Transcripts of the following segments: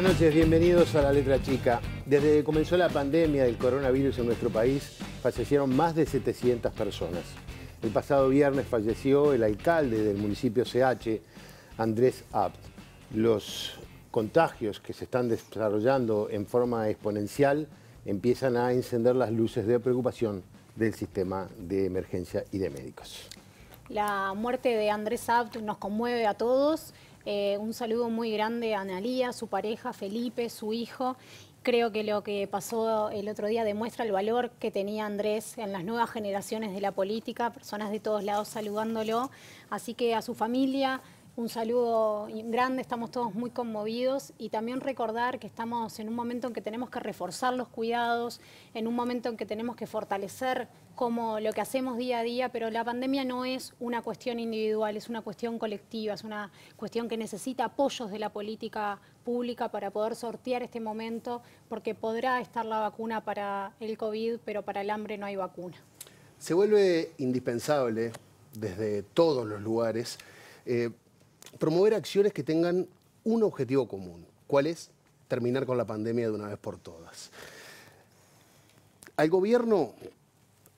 noches, bienvenidos a La Letra Chica. Desde que comenzó la pandemia del coronavirus en nuestro país, fallecieron más de 700 personas. El pasado viernes falleció el alcalde del municipio CH, Andrés Abt. Los contagios que se están desarrollando en forma exponencial empiezan a encender las luces de preocupación del sistema de emergencia y de médicos. La muerte de Andrés Abt nos conmueve a todos. Un saludo muy grande a Analía, su pareja, Felipe, su hijo. Creo que lo que pasó el otro día demuestra el valor que tenía Andrés en las nuevas generaciones de la política, personas de todos lados saludándolo. Así que a su familia, un saludo grande, estamos todos muy conmovidos y también recordar que estamos en un momento en que tenemos que reforzar los cuidados, en un momento en que tenemos que fortalecer como lo que hacemos día a día, pero la pandemia no es una cuestión individual, es una cuestión colectiva, es una cuestión que necesita apoyos de la política pública para poder sortear este momento, porque podrá estar la vacuna para el COVID, pero para el hambre no hay vacuna. Se vuelve indispensable desde todos los lugares promover acciones que tengan un objetivo común. ¿Cuál es? Terminar con la pandemia de una vez por todas. Al gobierno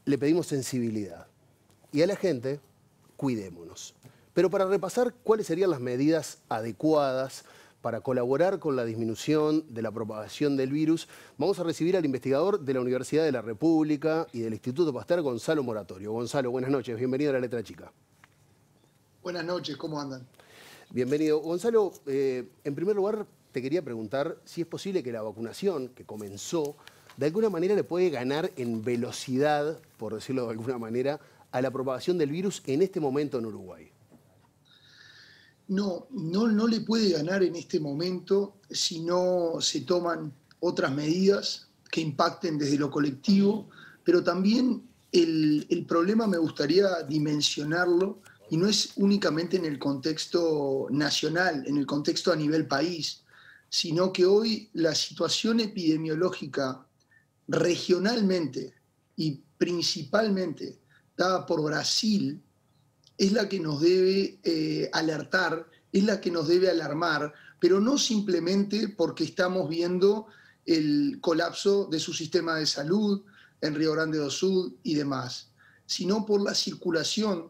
le pedimos sensibilidad y a la gente, cuidémonos. Pero para repasar cuáles serían las medidas adecuadas para colaborar con la disminución de la propagación del virus, vamos a recibir al investigador de la Universidad de la República y del Instituto Pasteur, Gonzalo Moratorio. Gonzalo, buenas noches, bienvenido a La Letra Chica. Buenas noches, ¿cómo andan? Bienvenido. Gonzalo, en primer lugar te quería preguntar si es posible que la vacunación que comenzó de alguna manera le puede ganar en velocidad, por decirlo de alguna manera, a la propagación del virus en este momento en Uruguay. No le puede ganar en este momento si no se toman otras medidas que impacten desde lo colectivo, pero también el problema me gustaría dimensionarlo y no es únicamente en el contexto nacional, en el contexto a nivel país, sino que hoy la situación epidemiológica regionalmente y principalmente dada por Brasil es la que nos debe alertar, es la que nos debe alarmar, pero no simplemente porque estamos viendo el colapso de su sistema de salud en Río Grande do Sul y demás, sino por la circulación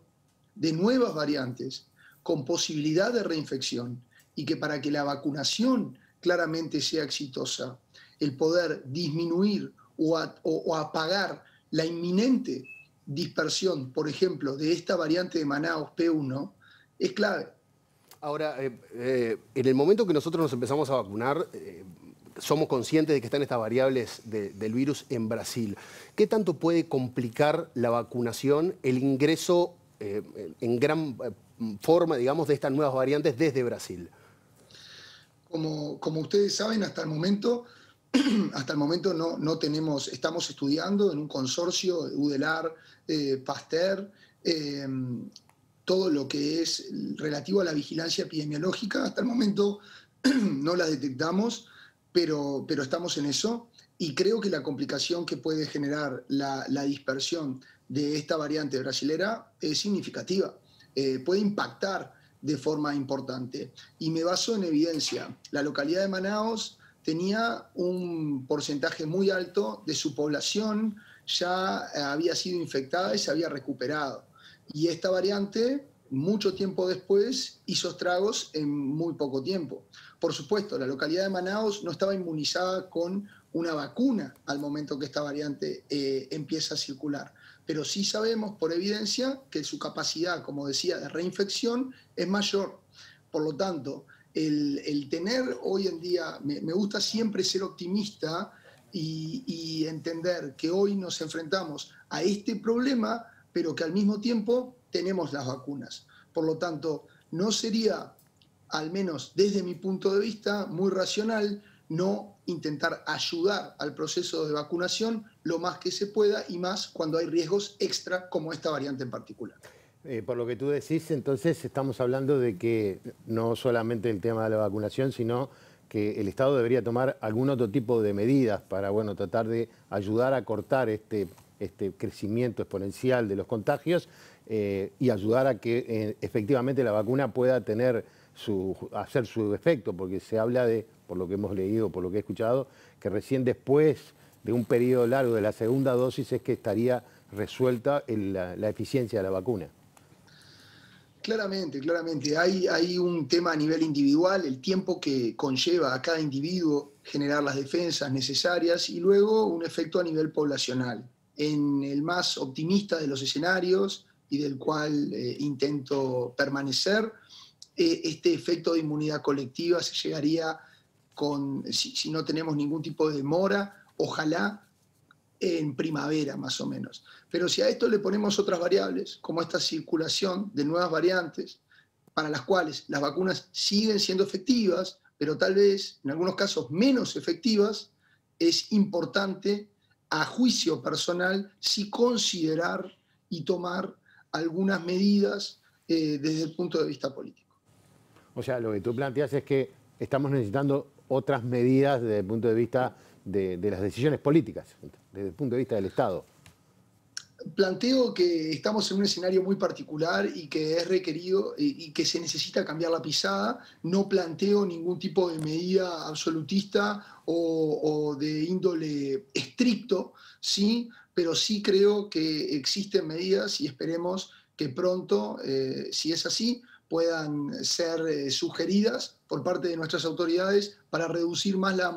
de nuevas variantes con posibilidad de reinfección y que para que la vacunación claramente sea exitosa, el poder disminuir o apagar la inminente dispersión, por ejemplo, de esta variante de Manaus P1, es clave. Ahora, en el momento que nosotros nos empezamos a vacunar, somos conscientes de que están estas variables del virus en Brasil. ¿Qué tanto puede complicar la vacunación, el ingreso en gran forma, digamos, de estas nuevas variantes desde Brasil? Como ustedes saben, hasta el momento no tenemos, estamos estudiando en un consorcio, UDELAR, Pasteur, todo lo que es relativo a la vigilancia epidemiológica. Hasta el momento no la detectamos, pero estamos en eso y creo que la complicación que puede generar la dispersión de esta variante brasilera es significativa, puede impactar de forma importante. Y me baso en evidencia. La localidad de Manaus tenía un porcentaje muy alto de su población, ya había sido infectada y se había recuperado. Y esta variante, mucho tiempo después, hizo estragos en muy poco tiempo. Por supuesto, la localidad de Manaus no estaba inmunizada con una vacuna al momento que esta variante empieza a circular. Pero sí sabemos por evidencia que su capacidad, como decía, de reinfección es mayor. Por lo tanto, el tener hoy en día, me gusta siempre ser optimista y entender que hoy nos enfrentamos a este problema, pero que al mismo tiempo tenemos las vacunas. Por lo tanto, no sería, al menos desde mi punto de vista, muy racional no intentar ayudar al proceso de vacunación lo más que se pueda y más cuando hay riesgos extra como esta variante en particular. Por lo que tú decís, entonces estamos hablando de que no solamente el tema de la vacunación, sino que el Estado debería tomar algún otro tipo de medidas para, bueno, tratar de ayudar a cortar este crecimiento exponencial de los contagios y ayudar a que efectivamente la vacuna pueda hacer su efecto, porque se habla de por lo que hemos leído, por lo que he escuchado, que recién después de un periodo largo de la segunda dosis es que estaría resuelta la eficiencia de la vacuna. Claramente, claramente. Hay un tema a nivel individual, el tiempo que conlleva a cada individuo generar las defensas necesarias y luego un efecto a nivel poblacional. En el más optimista de los escenarios y del cual intento permanecer, este efecto de inmunidad colectiva se llegaría si no tenemos ningún tipo de demora, ojalá en primavera más o menos. Pero si a esto le ponemos otras variables, como esta circulación de nuevas variantes, para las cuales las vacunas siguen siendo efectivas, pero tal vez en algunos casos menos efectivas, es importante, a juicio personal, sí considerar y tomar algunas medidas desde el punto de vista político. O sea, lo que tú planteas es que estamos necesitando otras medidas desde el punto de vista de las decisiones políticas, desde el punto de vista del Estado. Planteo que estamos en un escenario muy particular y que es requerido y que se necesita cambiar la pisada. No planteo ningún tipo de medida absolutista o de índole estricto, ¿sí? Pero sí creo que existen medidas y esperemos que pronto, si es así, puedan ser sugeridas por parte de nuestras autoridades para reducir más la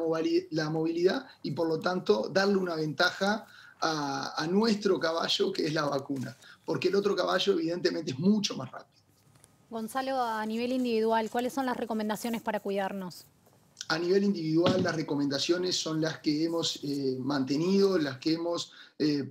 movilidad y por lo tanto darle una ventaja a nuestro caballo, que es la vacuna, porque el otro caballo evidentemente es mucho más rápido. Gonzalo, a nivel individual, ¿cuáles son las recomendaciones para cuidarnos? A nivel individual, las recomendaciones son las que hemos mantenido, las que hemos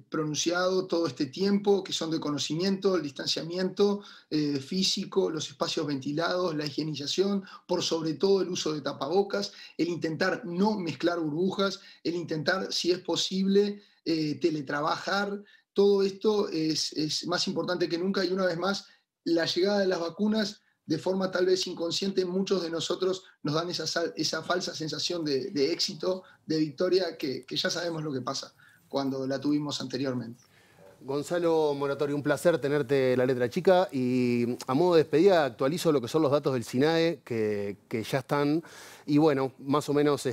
pronunciado todo este tiempo, que son de conocimiento, el distanciamiento físico, los espacios ventilados, la higienización, por sobre todo el uso de tapabocas, el intentar no mezclar burbujas, el intentar, si es posible, teletrabajar. Todo esto es más importante que nunca y una vez más, la llegada de las vacunas, de forma tal vez inconsciente, muchos de nosotros nos dan esa falsa sensación de éxito, de victoria, que ya sabemos lo que pasa cuando la tuvimos anteriormente. Gonzalo Moratorio, un placer tenerte La Letra Chica y a modo de despedida actualizo lo que son los datos del SINAE que ya están y bueno, más o menos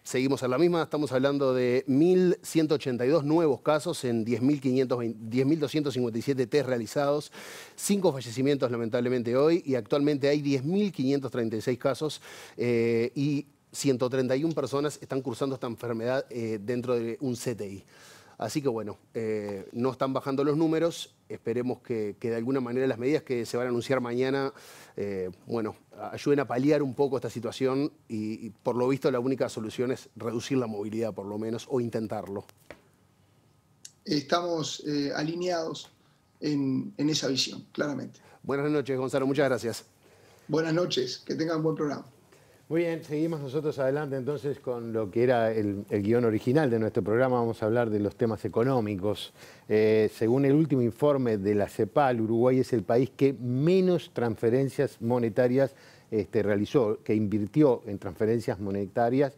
seguimos en la misma, estamos hablando de 1.182 nuevos casos en 10.257 test realizados, 5 fallecimientos lamentablemente hoy y actualmente hay 10.536 casos y 131 personas están cursando esta enfermedad dentro de un CTI. Así que bueno, no están bajando los números, esperemos que de alguna manera las medidas que se van a anunciar mañana, bueno, ayuden a paliar un poco esta situación y por lo visto la única solución es reducir la movilidad por lo menos o intentarlo. Estamos alineados en esa visión, claramente. Buenas noches, Gonzalo, muchas gracias. Buenas noches, que tengan un buen programa. Muy bien, seguimos nosotros adelante entonces con lo que era el guión original de nuestro programa. Vamos a hablar de los temas económicos. Según el último informe de la CEPAL, Uruguay es el país que menos transferencias monetarias realizó, que invirtió en transferencias monetarias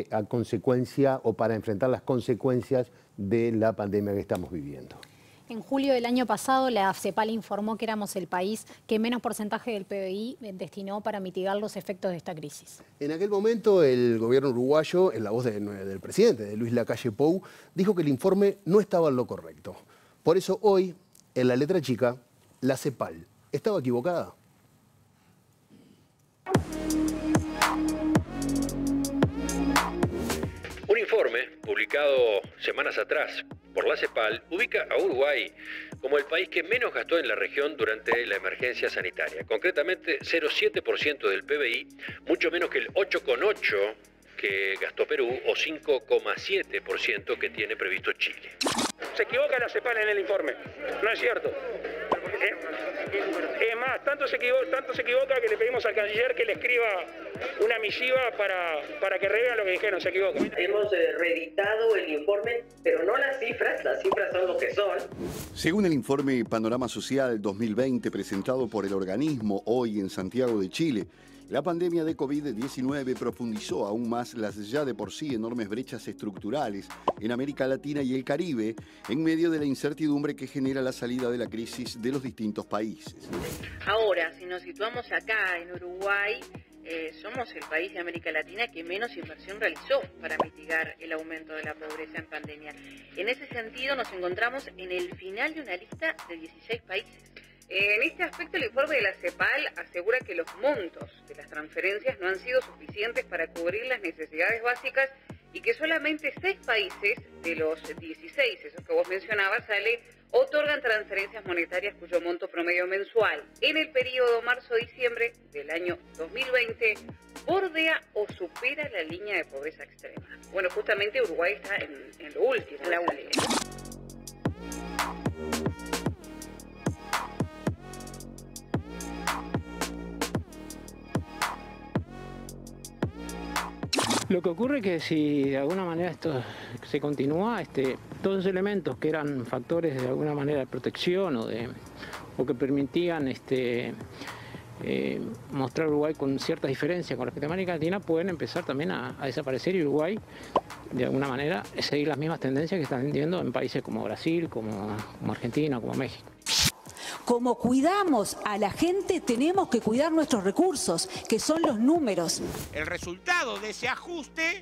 a consecuencia o para enfrentar las consecuencias de la pandemia que estamos viviendo. En julio del año pasado, la CEPAL informó que éramos el país que menos porcentaje del PBI destinó para mitigar los efectos de esta crisis. En aquel momento, el gobierno uruguayo, en la voz del presidente, de Luis Lacalle Pou, dijo que el informe no estaba en lo correcto. Por eso hoy, en La Letra Chica, la CEPAL estaba equivocada. Un informe publicado semanas atrás por la CEPAL ubica a Uruguay como el país que menos gastó en la región durante la emergencia sanitaria. Concretamente, 0,7% del PBI, mucho menos que el 8,8% que gastó Perú o 5,7% que tiene previsto Chile. Se equivoca la CEPAL en el informe, no es cierto. Es más, tanto se equivoca que le pedimos al canciller que le escriba una misiva para que revea lo que dijeron, se equivoca. Hemos reeditado el informe, pero no las cifras son lo que son. Según el informe Panorama Social 2020 presentado por el organismo hoy en Santiago de Chile, la pandemia de COVID-19 profundizó aún más las ya de por sí enormes brechas estructurales en América Latina y el Caribe, en medio de la incertidumbre que genera la salida de la crisis de los distintos países. Ahora, si nos situamos acá en Uruguay, somos el país de América Latina que menos inversión realizó para mitigar el aumento de la pobreza en pandemia. En ese sentido, nos encontramos en el final de una lista de 16 países. En este aspecto, el informe de la CEPAL asegura que los montos de las transferencias no han sido suficientes para cubrir las necesidades básicas y que solamente 6 países de los 16, esos que vos mencionabas, Ale, otorgan transferencias monetarias cuyo monto promedio mensual en el periodo marzo-diciembre del año 2020 bordea o supera la línea de pobreza extrema. Bueno, justamente Uruguay está en lo último. En la última. Lo que ocurre es que si de alguna manera esto se continúa, todos esos elementos que eran factores de alguna manera de protección o que permitían mostrar a Uruguay con cierta diferencia con respecto a América Latina pueden empezar también a desaparecer y Uruguay de alguna manera seguir las mismas tendencias que están teniendo en países como Brasil, como Argentina, como México. Como cuidamos a la gente, tenemos que cuidar nuestros recursos, que son los números. El resultado de ese ajuste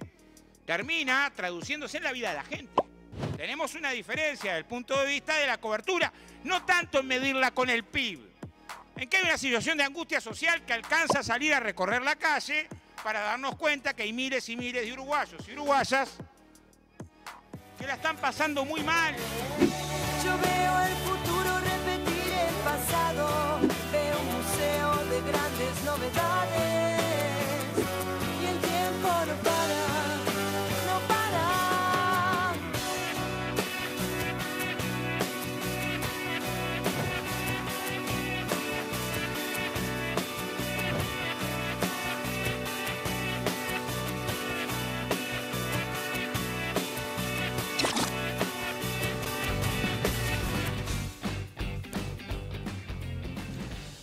termina traduciéndose en la vida de la gente. Tenemos una diferencia desde el punto de vista de la cobertura, no tanto en medirla con el PIB, en que hay una situación de angustia social que alcanza a salir a recorrer la calle para darnos cuenta que hay miles y miles de uruguayos y uruguayas que la están pasando muy mal. Yo veo el futuro repetir el pasado, veo un museo de grandes novedades y el tiempo no para, no para.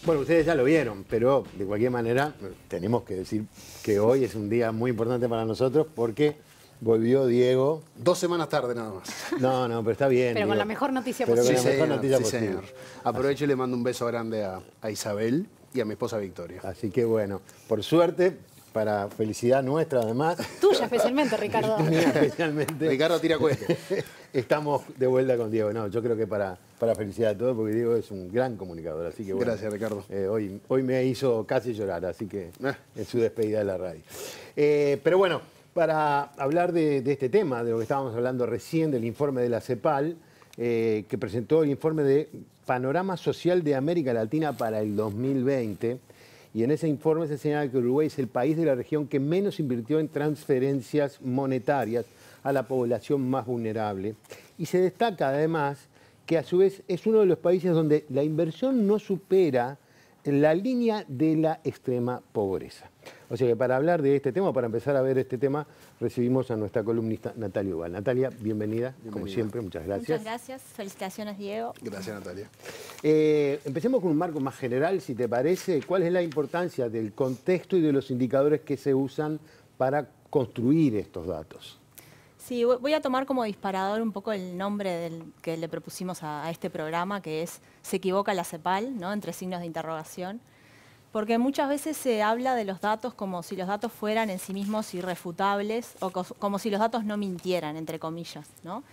Bueno, ustedes ya lo vieron, pero de cualquier manera tenemos que decir que hoy es un día muy importante para nosotros porque volvió Diego. 2 semanas tarde nada más. No, pero está bien. Pero Diego. con la mejor noticia Pero posible. con la mejor noticia sí, posible. señor. Aprovecho y le mando un beso grande a Isabel y a mi esposa Victoria. Así que bueno, por suerte, para felicidad nuestra además. Tuya especialmente, Ricardo. Mía especialmente. Ricardo tira cohete. Estamos de vuelta con Diego. No, yo creo que para felicidad de todos, porque Diego es un gran comunicador. Así que bueno, gracias, Ricardo. Hoy me hizo casi llorar, así que en su despedida de la radio. Pero bueno, para hablar de este tema, de lo que estábamos hablando recién, del informe de la CEPAL, que presentó el informe de Panorama Social de América Latina para el 2020, y en ese informe se señala que Uruguay es el país de la región que menos invirtió en transferencias monetarias a la población más vulnerable. Y se destaca además que a su vez es uno de los países donde la inversión no supera la línea de la extrema pobreza. O sea que para hablar de este tema, para empezar a ver este tema, recibimos a nuestra columnista Natalia Ubal. Natalia, bienvenida, como siempre, muchas gracias. Muchas gracias, felicitaciones Diego. Gracias, Natalia. Empecemos con un marco más general, si te parece. ¿Cuál es la importancia del contexto y de los indicadores que se usan para construir estos datos? Sí, voy a tomar como disparador un poco el nombre que le propusimos a este programa, que es Se equivoca la CEPAL, ¿no? Entre signos de interrogación. Porque muchas veces se habla de los datos como si los datos fueran en sí mismos irrefutables o como si los datos no mintieran, entre comillas, ¿no?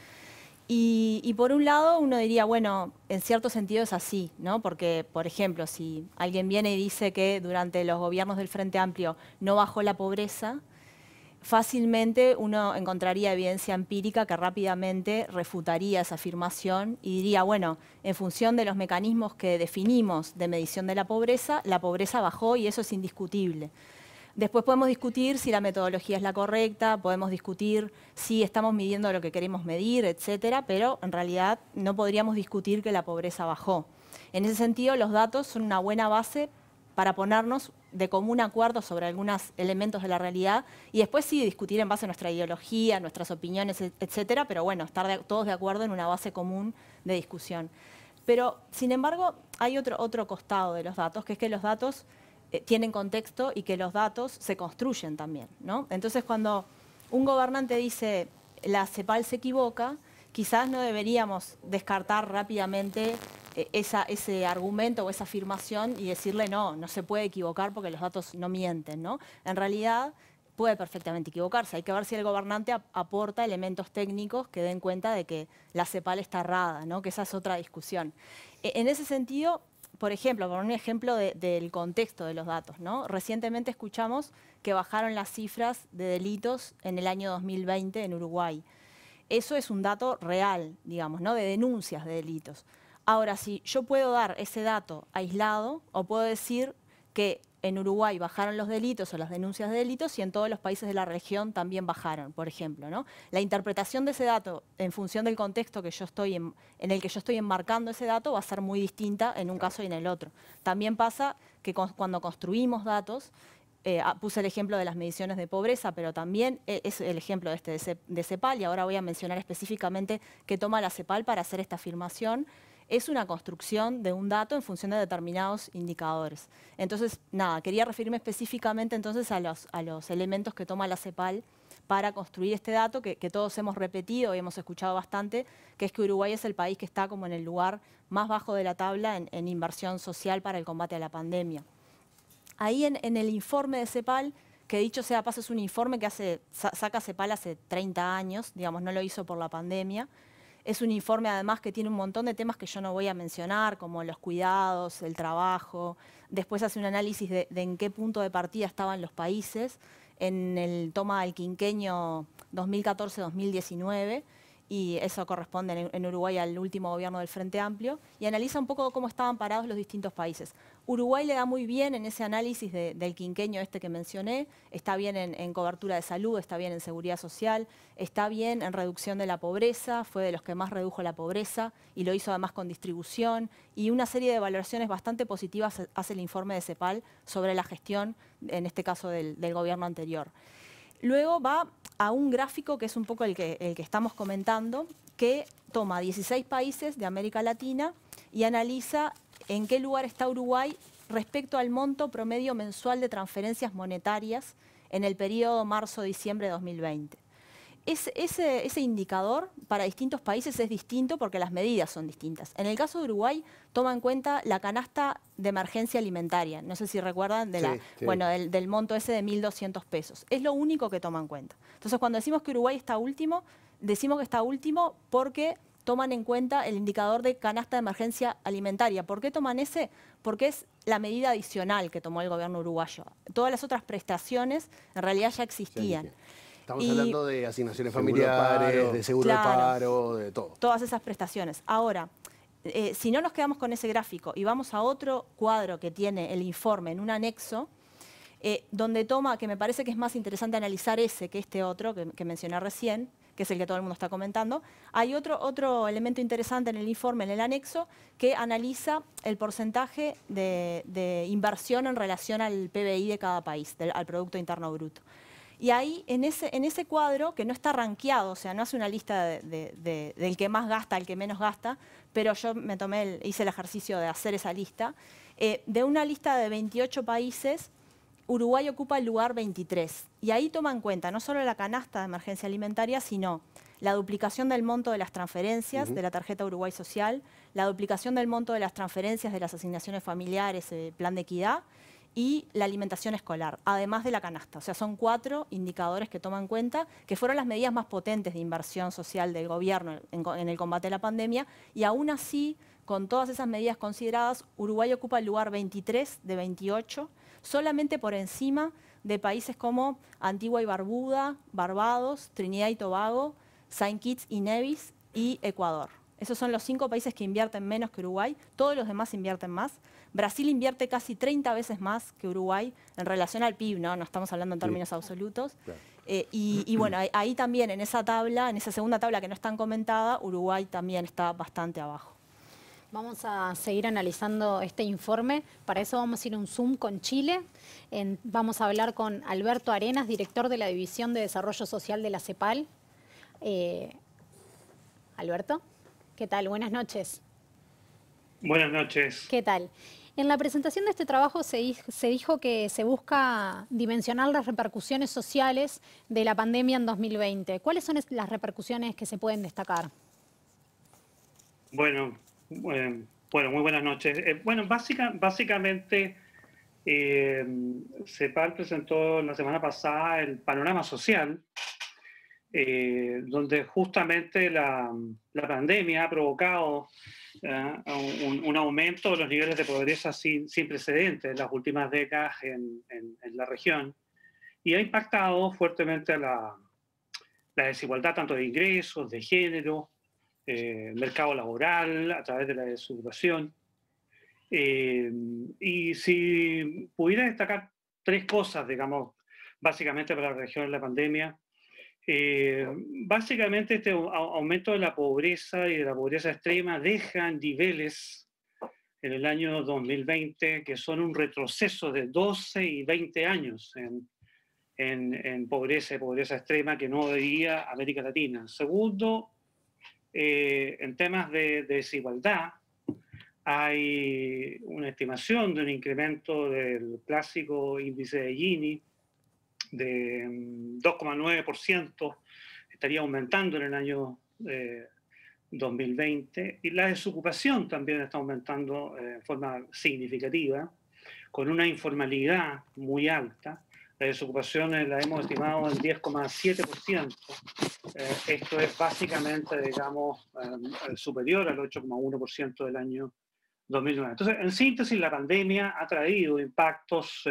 Y por un lado uno diría, bueno, en cierto sentido es así, ¿no? Porque, por ejemplo, si alguien viene y dice que durante los gobiernos del Frente Amplio no bajó la pobreza, fácilmente uno encontraría evidencia empírica que rápidamente refutaría esa afirmación y diría, bueno, en función de los mecanismos que definimos de medición de la pobreza bajó y eso es indiscutible. Después podemos discutir si la metodología es la correcta, podemos discutir si estamos midiendo lo que queremos medir, etcétera, pero en realidad no podríamos discutir que la pobreza bajó. En ese sentido, los datos son una buena base para ponernos de común acuerdo sobre algunos elementos de la realidad y después sí discutir en base a nuestra ideología, nuestras opiniones, etcétera, pero bueno, estar todos de acuerdo en una base común de discusión. Pero, sin embargo, hay otro costado de los datos, que es que los datos tienen contexto y que los datos se construyen también, ¿no? Entonces, cuando un gobernante dice la CEPAL se equivoca, quizás no deberíamos descartar rápidamente ese argumento o esa afirmación y decirle no se puede equivocar porque los datos no mienten, ¿no? En realidad puede perfectamente equivocarse. Hay que ver si el gobernante aporta elementos técnicos que den cuenta de que la CEPAL está errada, ¿no? Que esa es otra discusión. En ese sentido, por ejemplo, por un ejemplo del contexto de los datos, ¿no? Recientemente escuchamos que bajaron las cifras de delitos en el año 2020 en Uruguay. Eso es un dato real, digamos, ¿no? De denuncias de delitos. Ahora, si yo puedo dar ese dato aislado o puedo decir que en Uruguay bajaron los delitos o las denuncias de delitos y en todos los países de la región también bajaron, por ejemplo, ¿no? La interpretación de ese dato en función del contexto que yo estoy en el que yo estoy enmarcando ese dato va a ser muy distinta en un caso y en el otro. También pasa que cuando construimos datos, puse el ejemplo de las mediciones de pobreza, pero también es el ejemplo de CEPAL, y ahora voy a mencionar específicamente qué toma la CEPAL para hacer esta afirmación. Es una construcción de un dato en función de determinados indicadores. Entonces, nada, quería referirme específicamente entonces a los elementos que toma la CEPAL para construir este dato que todos hemos repetido y hemos escuchado bastante, que es que Uruguay es el país que está como en el lugar más bajo de la tabla en inversión social para el combate a la pandemia. Ahí en el informe de CEPAL, que dicho sea paso es un informe que saca CEPAL hace 30 años, digamos, no lo hizo por la pandemia. Es un informe además que tiene un montón de temas que yo no voy a mencionar, como los cuidados, el trabajo. Después hace un análisis de en qué punto de partida estaban los países en el toma del quinquenio 2014-2019, y eso corresponde en Uruguay al último gobierno del Frente Amplio, y analiza un poco cómo estaban parados los distintos países. Uruguay le da muy bien en ese análisis del quinquenio que mencioné, está bien en cobertura de salud, está bien en seguridad social, está bien en reducción de la pobreza, fue de los que más redujo la pobreza y lo hizo además con distribución, y una serie de valoraciones bastante positivas hace el informe de CEPAL sobre la gestión, en este caso del gobierno anterior. Luego va a un gráfico que es un poco el que estamos comentando, que toma 16 países de América Latina y analiza en qué lugar está Uruguay respecto al monto promedio mensual de transferencias monetarias en el periodo marzo-diciembre de 2020. Ese indicador para distintos países es distinto porque las medidas son distintas. En el caso de Uruguay toma en cuenta la canasta de emergencia alimentaria. No sé si recuerdan del monto ese de 1.200 pesos. Es lo único que toma en cuenta. Entonces, cuando decimos que Uruguay está último, decimos que está último porque toman en cuenta el indicador de canasta de emergencia alimentaria. ¿Por qué toman ese? Porque es la medida adicional que tomó el gobierno uruguayo. Todas las otras prestaciones en realidad ya existían. Estamos hablando de asignaciones familiares, de seguro de paro, de todo. Todas esas prestaciones. Ahora, si no nos quedamos con ese gráfico y vamos a otro cuadro que tiene el informe en un anexo, donde toma, que me parece que es más interesante analizar ese que este otro que mencioné recién, que es el que todo el mundo está comentando, hay otro elemento interesante en el informe, en el anexo, que analiza el porcentaje de inversión en relación al PBI de cada país, al Producto Interno Bruto. Y ahí, en ese cuadro, que no está rankeado, o sea, no hace una lista del que más gasta al que menos gasta, pero yo hice el ejercicio de hacer esa lista, de una lista de 28 países, Uruguay ocupa el lugar 23. Y ahí toma en cuenta no solo la canasta de emergencia alimentaria, sino la duplicación del monto de las transferencias de la tarjeta Uruguay Social, la duplicación del monto de las transferencias de las asignaciones familiares, plan de equidad, y la alimentación escolar, además de la canasta. O sea, son 4 indicadores que toman en cuenta, que fueron las medidas más potentes de inversión social del gobierno en el combate a la pandemia, y aún así, con todas esas medidas consideradas, Uruguay ocupa el lugar 23 de 28, solamente por encima de países como Antigua y Barbuda, Barbados, Trinidad y Tobago, Saint Kitts y Nevis y Ecuador. Esos son los 5 países que invierten menos que Uruguay, todos los demás invierten más. Brasil invierte casi 30 veces más que Uruguay en relación al PIB, no estamos hablando en términos absolutos. Claro. Y bueno, ahí también en esa tabla, en esa segunda tabla que no es tan comentada, Uruguay también está bastante abajo. Vamos a seguir analizando este informe. Para eso vamos a ir a un Zoom con Chile. Vamos a hablar con Alberto Arenas, director de la División de Desarrollo Social de la CEPAL. Alberto, ¿qué tal? Buenas noches. Buenas noches. ¿Qué tal? En la presentación de este trabajo se dijo que se busca dimensionar las repercusiones sociales de la pandemia en 2020. ¿Cuáles son las repercusiones que se pueden destacar? Bueno, Bueno, muy buenas noches. Bueno, básicamente CEPAL presentó la semana pasada el panorama social, donde justamente la pandemia ha provocado un aumento de los niveles de pobreza sin precedentes en las últimas décadas en la región, y ha impactado fuertemente a la desigualdad tanto de ingresos, de género, mercado laboral, a través de la desocupación. Y si pudiera destacar tres cosas, digamos, básicamente para la región en la pandemia, básicamente este aumento de la pobreza y de la pobreza extrema deja niveles en el año 2020 que son un retroceso de 12 y 20 años en pobreza y pobreza extrema que no veía América Latina. Segundo, en temas de desigualdad, hay una estimación de un incremento del clásico índice de Gini de 2,9%, estaría aumentando en el año 2020, y la desocupación también está aumentando en forma significativa, con una informalidad muy alta. La desocupación la hemos estimado en 10,7%. Esto es básicamente, digamos, superior al 8,1% del año 2009. Entonces, en síntesis, la pandemia ha traído impactos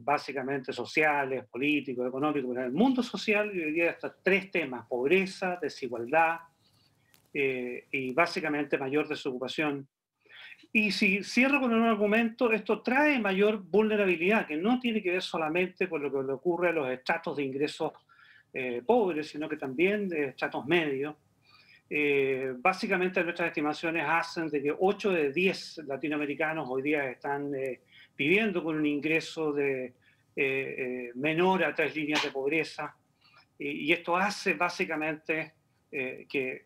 básicamente sociales, políticos, económicos. Pero en el mundo social, yo diría estos tres temas: pobreza, desigualdad y básicamente mayor desocupación. Y si cierro con un argumento, esto trae mayor vulnerabilidad, que no tiene que ver solamente con lo que le ocurre a los estratos de ingresos pobres, sino que también de estratos medios. Básicamente nuestras estimaciones hacen de que 8 de 10 latinoamericanos hoy día están viviendo con un ingreso menor a 3 líneas de pobreza, y esto hace básicamente que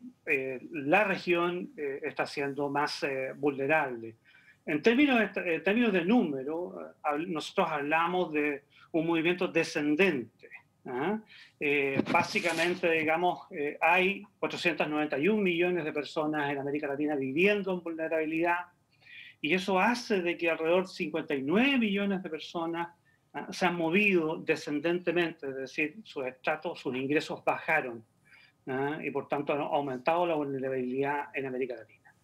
la región está siendo más vulnerable. En términos de número, nosotros hablamos de un movimiento descendente. Básicamente, digamos, hay 491 millones de personas en América Latina viviendo en vulnerabilidad, y eso hace de que alrededor de 59 millones de personas se han movido descendentemente, es decir, sus estratos, sus ingresos bajaron, y por tanto han aumentado la vulnerabilidad en América Latina.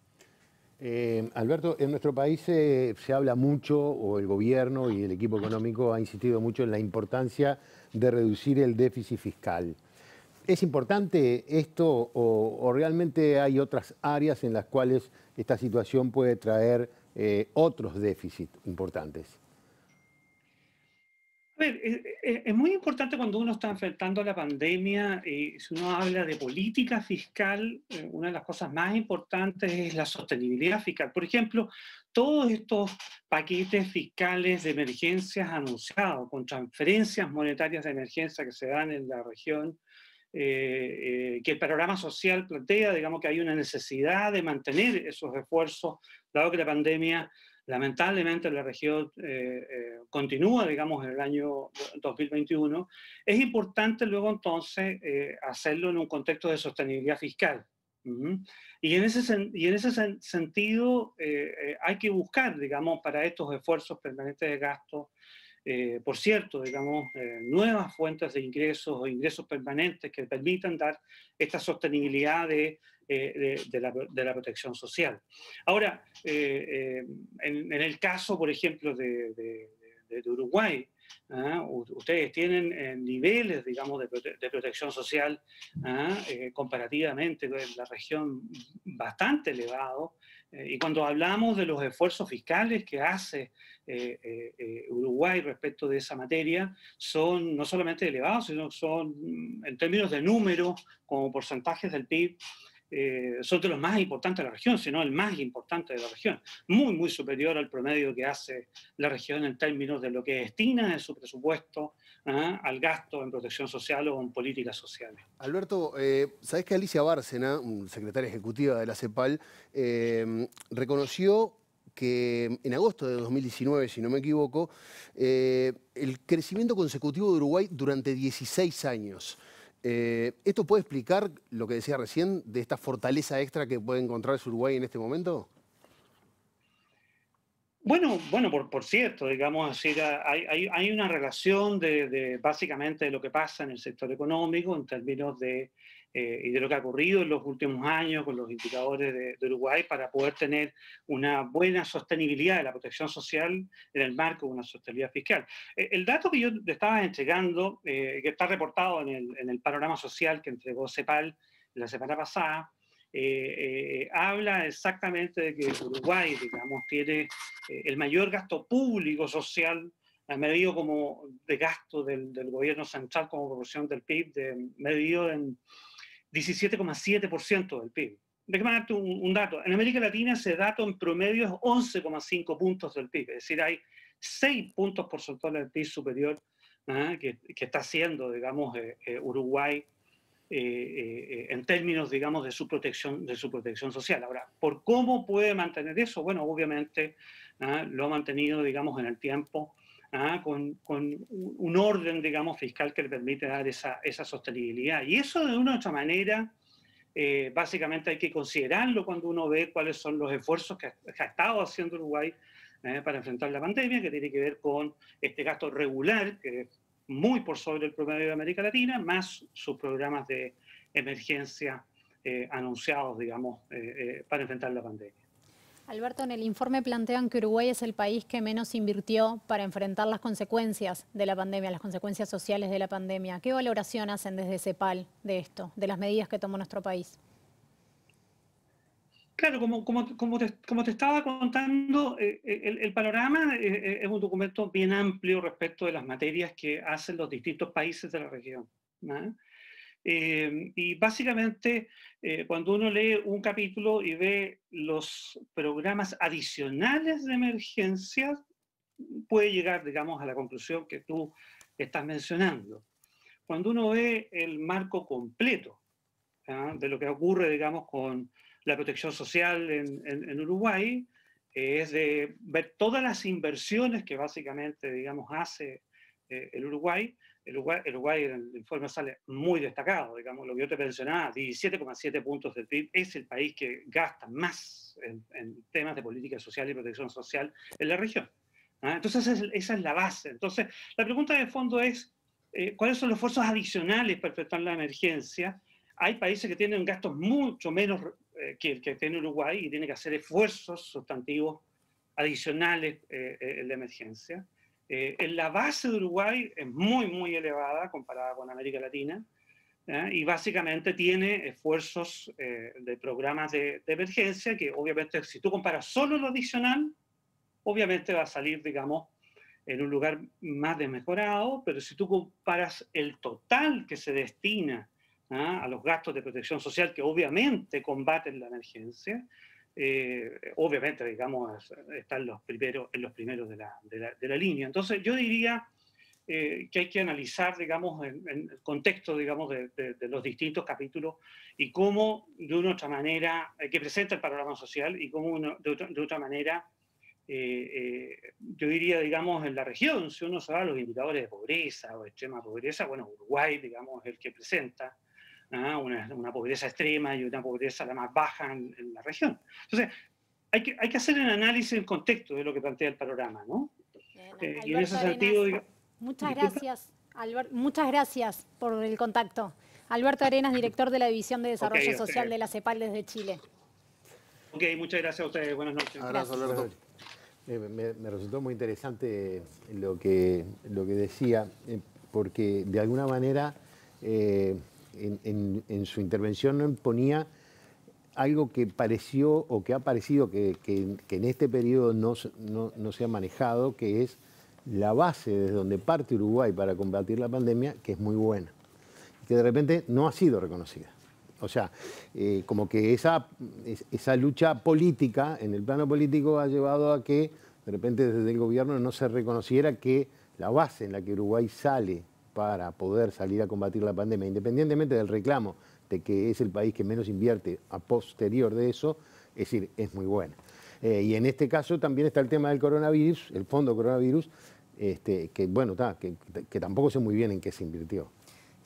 Alberto, en nuestro país se habla mucho, o el gobierno y el equipo económico ha insistido mucho en la importancia de reducir el déficit fiscal. ¿Es importante esto o realmente hay otras áreas en las cuales esta situación puede traer otros déficits importantes? A ver, es muy importante cuando uno está enfrentando la pandemia, y si uno habla de política fiscal, una de las cosas más importantes es la sostenibilidad fiscal. Por ejemplo, todos estos paquetes fiscales de emergencias anunciados, con transferencias monetarias de emergencia que se dan en la región, que el panorama social plantea, digamos, que hay una necesidad de mantener esos esfuerzos, dado que la pandemia lamentablemente la región continúa, digamos, en el año 2021, es importante luego entonces hacerlo en un contexto de sostenibilidad fiscal. Y en ese sentido hay que buscar, digamos, para estos esfuerzos permanentes de gasto, por cierto, digamos, nuevas fuentes de ingresos o ingresos permanentes que permitan dar esta sostenibilidad de la protección social. Ahora, en el caso, por ejemplo, de Uruguay, ustedes tienen niveles, digamos, de protección social comparativamente con la región bastante elevados, y cuando hablamos de los esfuerzos fiscales que hace Uruguay respecto de esa materia, son no solamente elevados, sino son, en términos de números, como porcentajes del PIB, son de los más importantes de la región, sino el más importante de la región, muy, muy superior al promedio que hace la región en términos de lo que destina en su presupuesto al gasto en protección social o en políticas sociales. Alberto, ¿sabés que Alicia Bárcena, secretaria ejecutiva de la CEPAL, reconoció que en agosto de 2019, si no me equivoco, el crecimiento consecutivo de Uruguay durante 16 años? ¿Esto puede explicar lo que decía recién de esta fortaleza extra que puede encontrar Uruguay en este momento? Bueno, por cierto, digamos así, hay una relación básicamente de lo que pasa en el sector económico en términos y de lo que ha ocurrido en los últimos años con los indicadores de Uruguay para poder tener una buena sostenibilidad de la protección social en el marco de una sostenibilidad fiscal. El dato que yo le estaba entregando, que está reportado en el panorama social que entregó CEPAL la semana pasada, habla exactamente de que Uruguay, digamos, tiene el mayor gasto público social medido como de gasto del gobierno central como proporción del PIB, medido en 17,7% del PIB. Déjame darte un dato. En América Latina ese dato en promedio es 11,5 puntos del PIB. Es decir, hay 6 puntos porcentuales del PIB superior que está haciendo, digamos, Uruguay en términos, digamos, de su protección social. Ahora, ¿por cómo puede mantener eso? Bueno, obviamente lo ha mantenido, digamos, en el tiempo con un orden, digamos, fiscal que le permite dar esa sostenibilidad. Y eso de una u otra manera, básicamente hay que considerarlo cuando uno ve cuáles son los esfuerzos que ha estado haciendo Uruguay para enfrentar la pandemia, que tiene que ver con este gasto regular, que es muy por sobre el promedio de América Latina, más sus programas de emergencia anunciados, digamos, para enfrentar la pandemia. Alberto, en el informe plantean que Uruguay es el país que menos invirtió para enfrentar las consecuencias de la pandemia, las consecuencias sociales de la pandemia. ¿Qué valoración hacen desde CEPAL de esto, de las medidas que tomó nuestro país? Claro, como te estaba contando, el panorama es un documento bien amplio respecto de las materias que hacen los distintos países de la región, ¿no? Y básicamente, cuando uno lee un capítulo y ve los programas adicionales de emergencia, puede llegar, digamos, a la conclusión que tú estás mencionando. Cuando uno ve el marco completo de lo que ocurre, digamos, con la protección social en Uruguay, es de ver todas las inversiones que básicamente, digamos, hace el Uruguay. El Uruguay en el informe sale muy destacado, digamos, lo que yo te mencionaba, 17,7 puntos del PIB, es el país que gasta más en temas de política social y protección social en la región. Entonces esa es la base. Entonces la pregunta de fondo es, ¿cuáles son los esfuerzos adicionales para enfrentar la emergencia? Hay países que tienen gastos mucho menos que el que tiene Uruguay y tienen que hacer esfuerzos sustantivos adicionales en la emergencia. En la base de Uruguay es muy elevada comparada con América Latina y básicamente tiene esfuerzos de programas de emergencia que obviamente si tú comparas solo lo adicional, obviamente va a salir, digamos, en un lugar más desmejorado, pero si tú comparas el total que se destina a los gastos de protección social que obviamente combaten la emergencia, obviamente, digamos, están en los primeros de la línea. Entonces, yo diría que hay que analizar, digamos, en el contexto, digamos, de los distintos capítulos y cómo, de una u otra manera, que presenta el panorama social y cómo, de otra manera, yo diría, digamos, en la región, si uno se va a los indicadores de pobreza o extrema pobreza, bueno, Uruguay, digamos, es el que presenta una pobreza extrema y una pobreza la más baja en la región. Entonces, hay que hacer un análisis en contexto de lo que plantea el panorama, ¿no? Bien, y en ese sentido... Muchas gracias, Albert, muchas gracias por el contacto. Alberto Arenas, director de la División de Desarrollo Social de la CEPAL desde Chile. Ok, muchas gracias a ustedes. Buenas noches. Abrazo, Alberto. Me resultó muy interesante lo que decía, porque de alguna manera... En su intervención ponía algo que pareció o que ha parecido que en este periodo no se ha manejado, que es la base desde donde parte Uruguay para combatir la pandemia, que es muy buena, que de repente no ha sido reconocida. O sea, como que esa lucha política, en el plano político, ha llevado a que de repente desde el gobierno no se reconociera que la base en la que Uruguay sale para poder salir a combatir la pandemia, independientemente del reclamo de que es el país que menos invierte a posterior de eso, es decir, es muy buena. Y en este caso también está el tema del coronavirus, el fondo coronavirus, que bueno, que tampoco sé muy bien en qué se invirtió.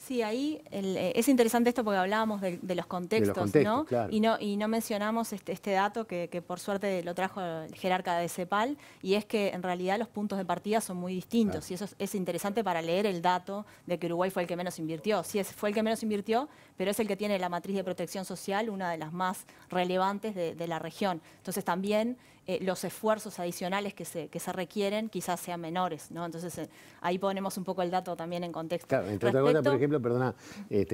Sí, ahí es interesante esto porque hablábamos de los contextos, ¿no? Claro. Y no mencionamos este dato que por suerte lo trajo el jerarca de CEPAL, y es que en realidad los puntos de partida son muy distintos, y eso es interesante para leer el dato de que Uruguay fue el que menos invirtió. Sí, fue el que menos invirtió, pero es el que tiene la matriz de protección social, una de las más relevantes de la región. Entonces también los esfuerzos adicionales que se requieren quizás sean menores, ¿no? Entonces ahí ponemos un poco el dato también en contexto. Claro, entre otras cosas, por ejemplo, perdona,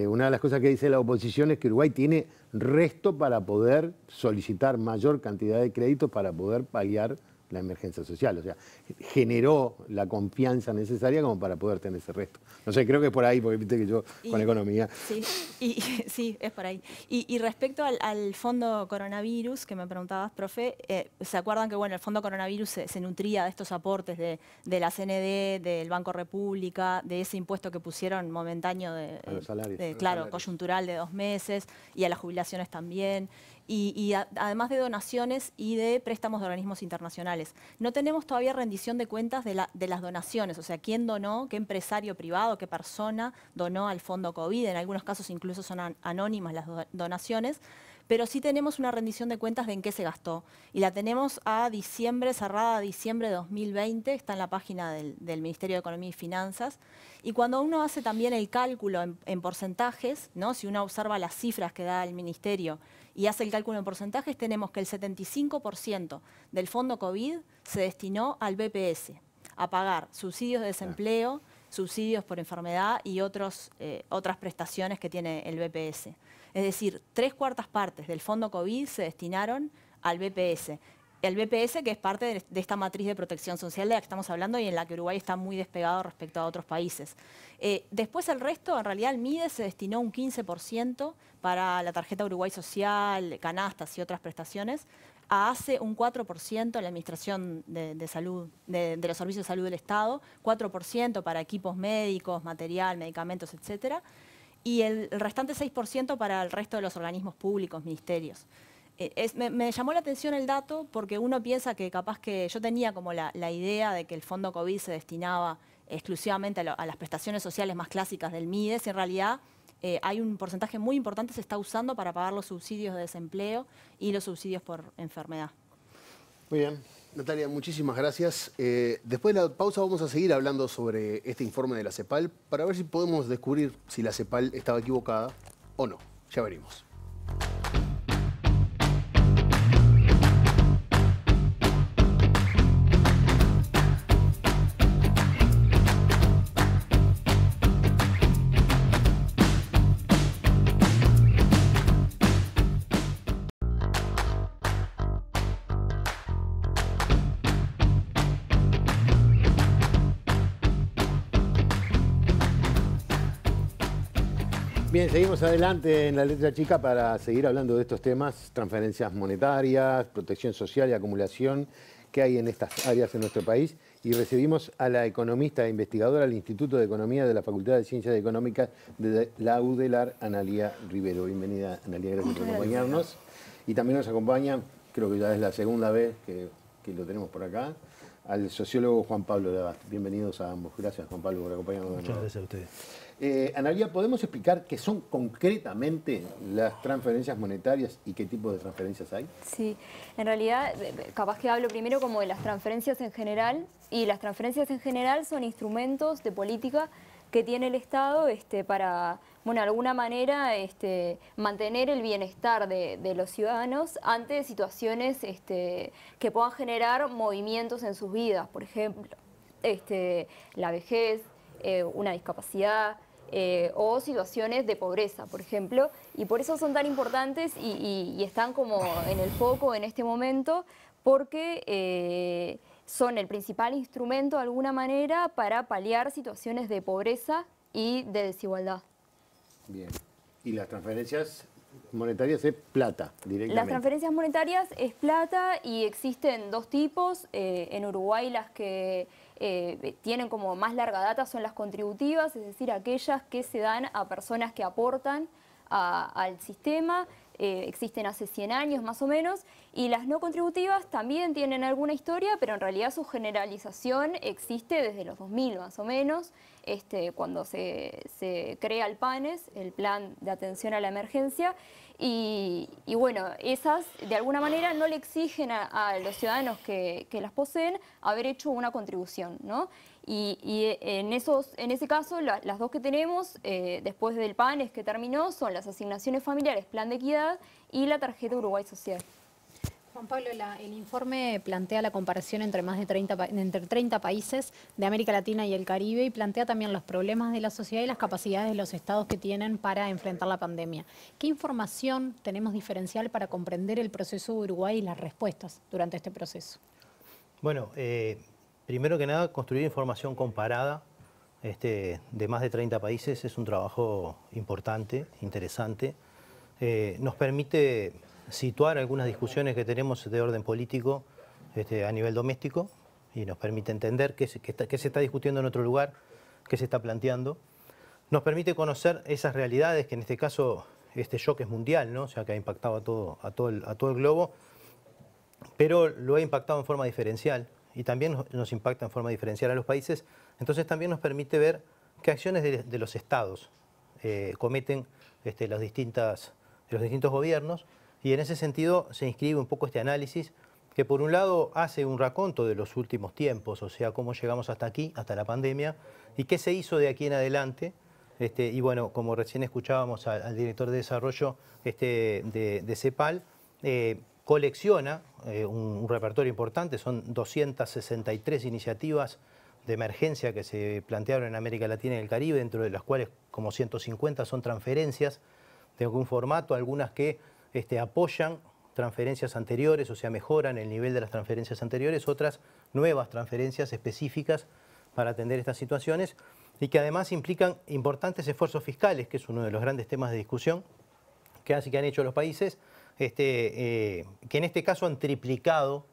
una de las cosas que dice la oposición es que Uruguay tiene resto para poder solicitar mayor cantidad de créditos para poder paliar la emergencia social. O sea, generó la confianza necesaria como para poder tener ese resto. No sé, creo que es por ahí, porque viste que yo con economía... Sí, sí, es por ahí. Y respecto al fondo coronavirus, que me preguntabas, profe, ¿se acuerdan que bueno, el fondo coronavirus se nutría de estos aportes de la CND, del Banco República, de ese impuesto que pusieron momentáneo a los salarios, claro, coyuntural de 2 meses, y a las jubilaciones también? Y además de donaciones y de préstamos de organismos internacionales. No tenemos todavía rendición de cuentas de las donaciones, o sea, quién donó, qué empresario privado, qué persona donó al fondo COVID. En algunos casos incluso son anónimas las donaciones, pero sí tenemos una rendición de cuentas de en qué se gastó. Y la tenemos a diciembre, cerrada a diciembre de 2020, está en la página del Ministerio de Economía y Finanzas. Y cuando uno hace también el cálculo en porcentajes, ¿no? Si uno observa las cifras que da el Ministerio y hace el cálculo en porcentajes, tenemos que el 75% del fondo COVID se destinó al BPS, a pagar subsidios de desempleo, subsidios por enfermedad y otras prestaciones que tiene el BPS. Es decir, 3/4 partes del fondo COVID se destinaron al BPS. El BPS, que es parte de esta matriz de protección social de la que estamos hablando y en la que Uruguay está muy despegado respecto a otros países. Después el resto, en realidad el MIDES se destinó un 15% para la tarjeta Uruguay Social, canastas y otras prestaciones, hace un 4% en la Administración de Salud, de los Servicios de Salud del Estado, 4% para equipos médicos, material, medicamentos, etcétera, y el restante 6% para el resto de los organismos públicos, ministerios. Me llamó la atención el dato porque uno piensa que capaz que yo tenía como la idea de que el fondo COVID se destinaba exclusivamente a las prestaciones sociales más clásicas del MIDES, y en realidad hay un porcentaje muy importante que se está usando para pagar los subsidios de desempleo y los subsidios por enfermedad. Muy bien. Natalia, muchísimas gracias. Después de la pausa vamos a seguir hablando sobre este informe de la CEPAL para ver si podemos descubrir si la CEPAL estaba equivocada o no. Ya veremos. Bien, seguimos adelante en la letra chica para seguir hablando de estos temas, transferencias monetarias, protección social y acumulación que hay en estas áreas en nuestro país. Y recibimos a la economista e investigadora del Instituto de Economía de la Facultad de Ciencias Económicas de la UDELAR, Analía Rivero. Bienvenida, Analía, gracias por acompañarnos. Y también nos acompaña, creo que ya es la segunda vez que lo tenemos por acá, al sociólogo Juan Pablo Lagast. Bienvenidos a ambos. Gracias, Juan Pablo, por acompañarnos. Muchas gracias a ustedes. Analía, ¿podemos explicar qué son concretamente las transferencias monetarias y qué tipo de transferencias hay? Sí, en realidad, capaz que hablo primero como de las transferencias en general, y las transferencias en general son instrumentos de política que tiene el Estado para, bueno, de alguna manera mantener el bienestar de los ciudadanos ante situaciones que puedan generar movimientos en sus vidas, por ejemplo, la vejez, una discapacidad, o situaciones de pobreza, por ejemplo, y por eso son tan importantes y están como en el foco en este momento, porque son el principal instrumento de alguna manera para paliar situaciones de pobreza y de desigualdad. Bien. ¿Y las transferencias monetarias es plata directamente? Las transferencias monetarias es plata y existen dos tipos. En Uruguay las que tienen como más larga data son las contributivas, es decir, aquellas que se dan a personas que aportan al sistema, existen hace 100 años más o menos, y las no contributivas también tienen alguna historia, pero en realidad su generalización existe desde los 2000 más o menos, cuando se crea el PANES, el Plan de Atención a la Emergencia, y bueno, esas de alguna manera no le exigen a los ciudadanos que las poseen haber hecho una contribución, ¿no? Y en ese caso, las dos que tenemos, después del PANES que terminó, son las asignaciones familiares, Plan de Equidad y la tarjeta Uruguay Social. Juan Pablo, el informe plantea la comparación entre más de 30 países de América Latina y el Caribe y plantea también los problemas de la sociedad y las capacidades de los estados que tienen para enfrentar la pandemia. ¿Qué información tenemos diferencial para comprender el proceso de Uruguay y las respuestas durante este proceso? Bueno, primero que nada, construir información comparada de más de 30 países es un trabajo importante, interesante. Nos permite situar algunas discusiones que tenemos de orden político a nivel doméstico y nos permite entender qué se está discutiendo en otro lugar, qué se está planteando. Nos permite conocer esas realidades, que en este caso este shock es mundial, ¿no? O sea, que ha impactado a todo el globo, pero lo ha impactado en forma diferencial y también nos impacta en forma diferencial a los países. Entonces también nos permite ver qué acciones de los estados cometen los distintos gobiernos. Y en ese sentido se inscribe un poco este análisis que por un lado hace un raconto de los últimos tiempos, o sea, cómo llegamos hasta aquí, hasta la pandemia, y qué se hizo de aquí en adelante. Y bueno, como recién escuchábamos al director de desarrollo de CEPAL, colecciona un repertorio importante, son 263 iniciativas de emergencia que se plantearon en América Latina y el Caribe, dentro de las cuales como 150 son transferencias de algún formato, algunas que apoyan transferencias anteriores, o sea, mejoran el nivel de las transferencias anteriores, otras nuevas transferencias específicas para atender estas situaciones y que además implican importantes esfuerzos fiscales, que es uno de los grandes temas de discusión que han hecho los países, que en este caso han triplicado,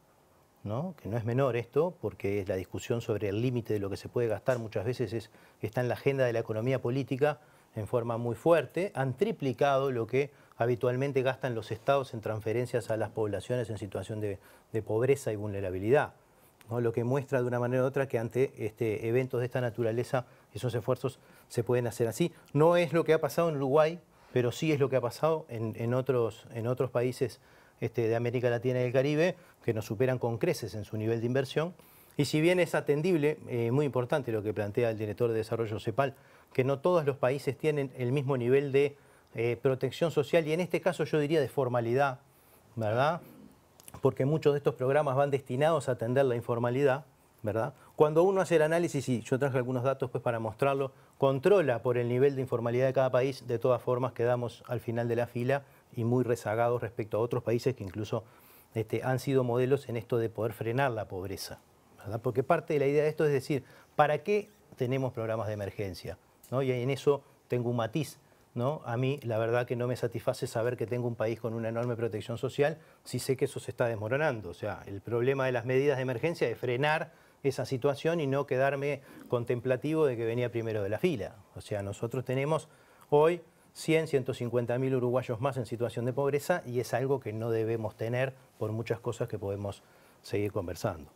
¿no? Que no es menor esto, porque es la discusión sobre el límite de lo que se puede gastar, muchas veces está en la agenda de la economía política en forma muy fuerte, han triplicado lo que habitualmente gastan los estados en transferencias a las poblaciones en situación de pobreza y vulnerabilidad, ¿no? Lo que muestra de una manera u otra que ante eventos de esta naturaleza esos esfuerzos se pueden hacer así. No es lo que ha pasado en Uruguay, pero sí es lo que ha pasado en otros países de América Latina y el Caribe, que nos superan con creces en su nivel de inversión. Y si bien es atendible, muy importante lo que plantea el director de desarrollo CEPAL, que no todos los países tienen el mismo nivel de protección social y en este caso yo diría de formalidad, ¿verdad? Porque muchos de estos programas van destinados a atender la informalidad, ¿verdad? Cuando uno hace el análisis, y yo traje algunos datos pues para mostrarlo, controla por el nivel de informalidad de cada país, de todas formas quedamos al final de la fila y muy rezagados respecto a otros países que incluso han sido modelos en esto de poder frenar la pobreza, ¿verdad? Porque parte de la idea de esto es decir, ¿para qué tenemos programas de emergencia? ¿No? Y en eso tengo un matiz, ¿no? A mí la verdad que no me satisface saber que tengo un país con una enorme protección social si sé que eso se está desmoronando. O sea, el problema de las medidas de emergencia es frenar esa situación y no quedarme contemplativo de que venía primero de la fila. O sea, nosotros tenemos hoy 150.000 uruguayos más en situación de pobreza y es algo que no debemos tener por muchas cosas que podemos seguir conversando.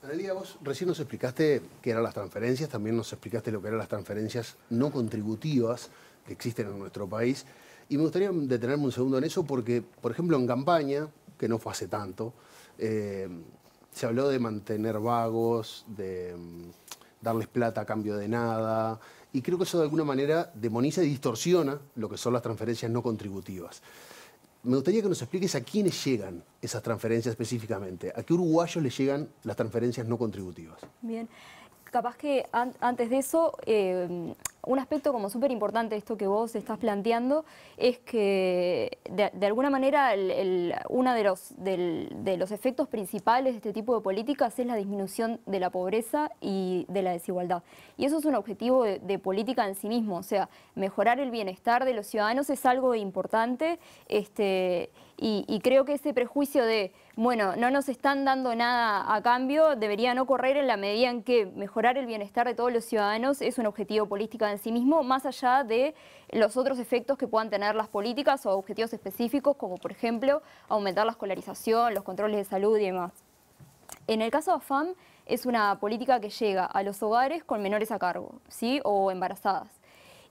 Analía, vos recién nos explicaste qué eran las transferencias, también nos explicaste lo que eran las transferencias no contributivas que existen en nuestro país. Y me gustaría detenerme un segundo en eso porque, por ejemplo, en campaña, que no fue hace tanto, se habló de mantener vagos, de darles plata a cambio de nada, y creo que eso de alguna manera demoniza y distorsiona lo que son las transferencias no contributivas. Me gustaría que nos expliques a quiénes llegan esas transferencias específicamente, a qué uruguayos les llegan las transferencias no contributivas. Bien, capaz que antes de eso, un aspecto como súper importante de esto que vos estás planteando es que de alguna manera uno de los efectos principales de este tipo de políticas es la disminución de la pobreza y de la desigualdad. Y eso es un objetivo de política en sí mismo, o sea, mejorar el bienestar de los ciudadanos es algo importante y creo que ese prejuicio de, bueno, no nos están dando nada a cambio, debería no correr en la medida en que mejorar el bienestar de todos los ciudadanos es un objetivo política en sí mismo, más allá de los otros efectos que puedan tener las políticas o objetivos específicos, como por ejemplo aumentar la escolarización, los controles de salud y demás. En el caso de AFAM, es una política que llega a los hogares con menores a cargo, ¿sí? O embarazadas.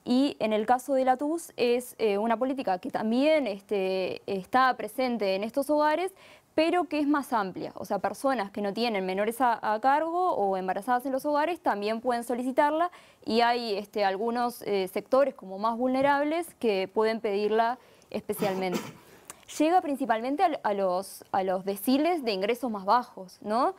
Y en el caso de la TUS es una política que también está presente en estos hogares, pero que es más amplia. O sea, personas que no tienen menores a cargo o embarazadas en los hogares también pueden solicitarla, y hay algunos sectores como más vulnerables que pueden pedirla especialmente. Llega principalmente a los deciles de ingresos más bajos, ¿no?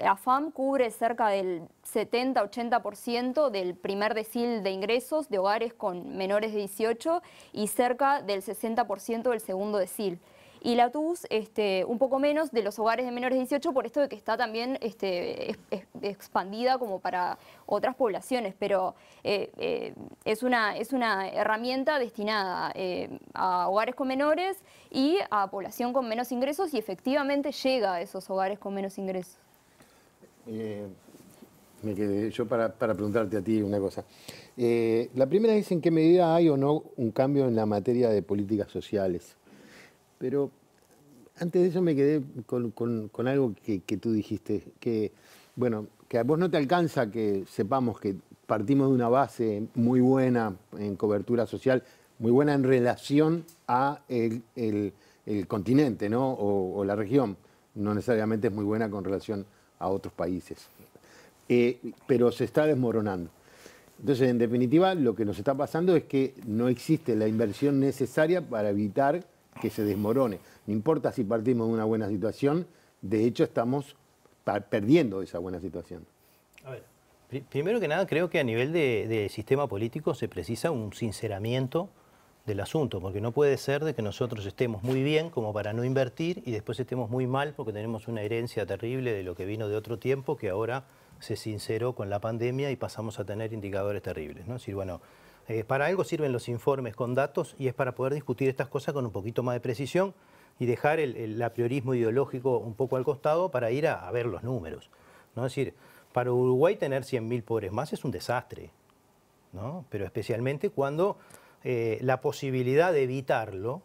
AFAM cubre cerca del 70-80% del primer decil de ingresos de hogares con menores de 18 y cerca del 60% del segundo decil. Y la TUS un poco menos de los hogares de menores de 18, por esto de que está también expandida como para otras poblaciones, pero es una herramienta destinada a hogares con menores y a población con menos ingresos, y efectivamente llega a esos hogares con menos ingresos. Me quedé yo para preguntarte a ti una cosa. La primera es en qué medida hay o no un cambio en la materia de políticas sociales. Pero antes de eso me quedé con algo que tú dijiste, que, bueno, que a vos no te alcanza que sepamos que partimos de una base muy buena en cobertura social, muy buena en relación a el continente, ¿no? O la región. No necesariamente es muy buena con relación a otros países. Pero se está desmoronando. Entonces, en definitiva, lo que nos está pasando es que no existe la inversión necesaria para evitar que se desmorone. No importa si partimos de una buena situación, de hecho estamos perdiendo esa buena situación. A ver, primero que nada, creo que a nivel de sistema político se precisa un sinceramiento del asunto, porque no puede ser de que nosotros estemos muy bien como para no invertir y después estemos muy mal porque tenemos una herencia terrible de lo que vino de otro tiempo que ahora se sinceró con la pandemia y pasamos a tener indicadores terribles, ¿no? Es decir, bueno, para algo sirven los informes con datos y es para poder discutir estas cosas con un poquito más de precisión y dejar el apriorismo ideológico un poco al costado para ir a ver los números, ¿no? Es decir, para Uruguay tener 100.000 pobres más es un desastre, ¿no? Pero especialmente cuando la posibilidad de evitarlo